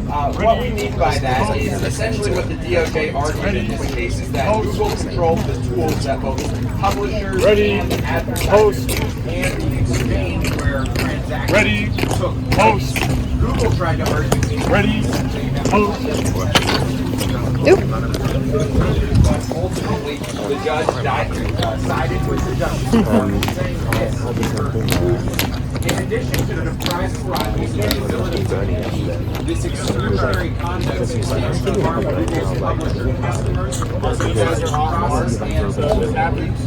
What we mean by that is essentially what the DOJ argued in this case is that Google controls the tools that both publishers and advertisers use and the exchange where transactions took place. Google tried to argue ultimately the judge sided with the justice department, saying in addition to the prize privacy and the ability to compete, this exclusionary conduct stands to harm Google's publisher customers because their process and holds athletes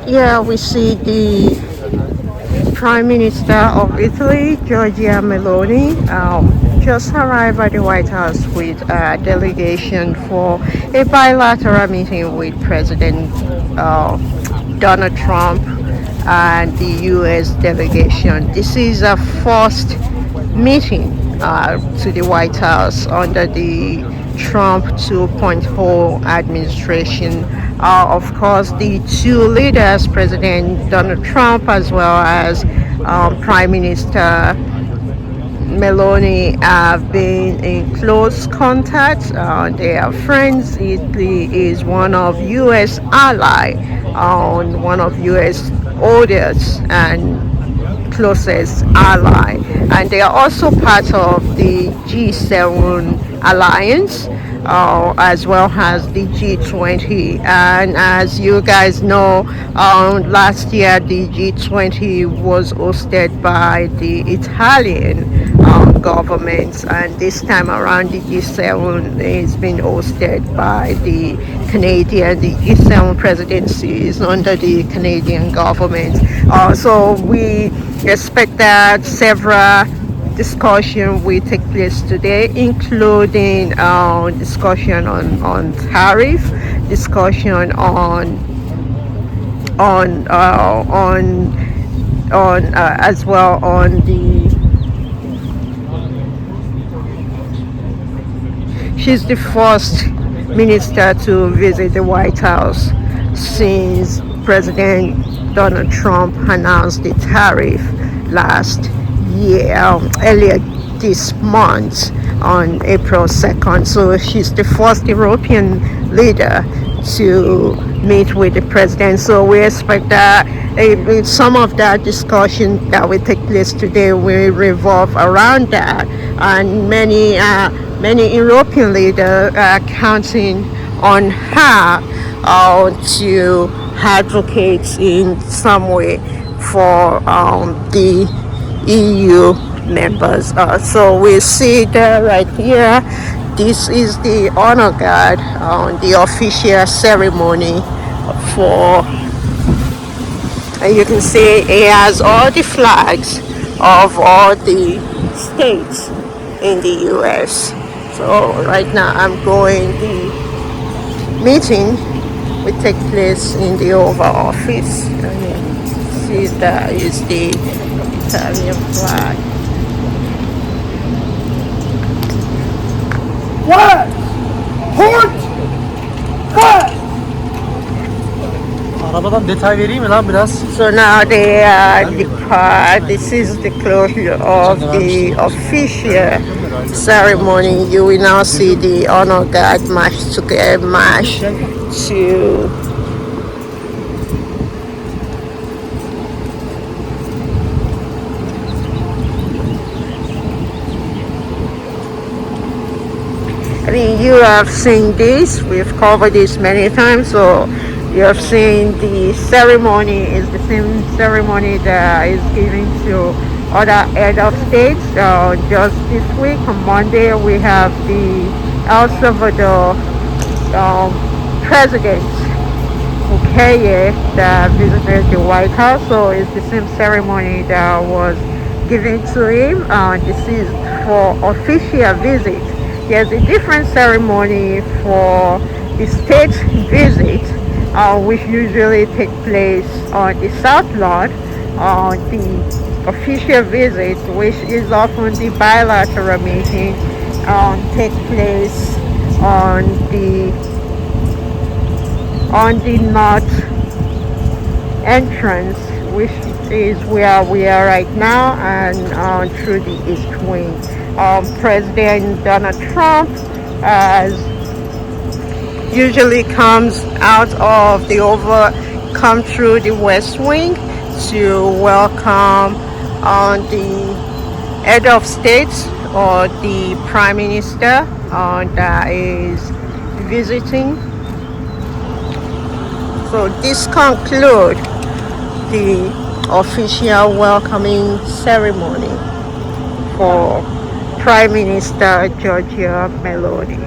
Yeah, we see the Prime Minister of Italy, Giorgia Meloni, just arrived at the White House with a delegation for a bilateral meeting with President Donald Trump and the U.S. delegation. This is a first meeting to the White House under the Trump 2.0 administration. Of course, the two leaders, President Donald Trump as well as Prime Minister Meloni, have been in close contact. They are friends. Italy is one of U.S. ally, one of U.S. oldest and closest ally, and they are also part of the G7 alliance, as well as the G20. And as you guys know, last year the G20 was hosted by the Italian government, and this time around the G7 is being hosted by the Canadian. The G7 presidency is under the Canadian government. So we expect that several discussion will take place today, including discussion on tariff, discussion on as well on the. She's the first minister to visit the White House since President Donald Trump announced the tariff last year, earlier this month on April 2nd. So she's the first European leader to meet with the president. So we expect that some of that discussion that will take place today will revolve around that, and many European leaders are counting on her to advocate in some way for the EU members. So we see that right here. This is the honor guard on the official ceremony for, and you can see it has all the flags of all the states in the US. So right now I'm going the meeting will take place in the Oval Office. And you see that is the Italian flag. Flag! Port! Flag! Arabadan detay vereyim mi lan biraz? So now they depart. This is the closure of the official ceremony. You will now see the honor guard march to I mean, you have seen this. We've covered this many times. So you have seen the ceremony is the same ceremony that is given to other head of states. Just this week on Monday, we have the El Salvador president Bukele that visited the White House. So it's the same ceremony that was given to him. This is for official visit. There's a different ceremony for the state visit, which usually take place on the South Lawn. The official visit, which is often the bilateral meeting, take place on the north entrance, which is where we are right now, and through the east wing. President Donald Trump usually comes out of the Oval, come through the West Wing to welcome the head of state or the Prime Minister that is visiting. So this concludes the official welcoming ceremony for Prime Minister Giorgia Meloni.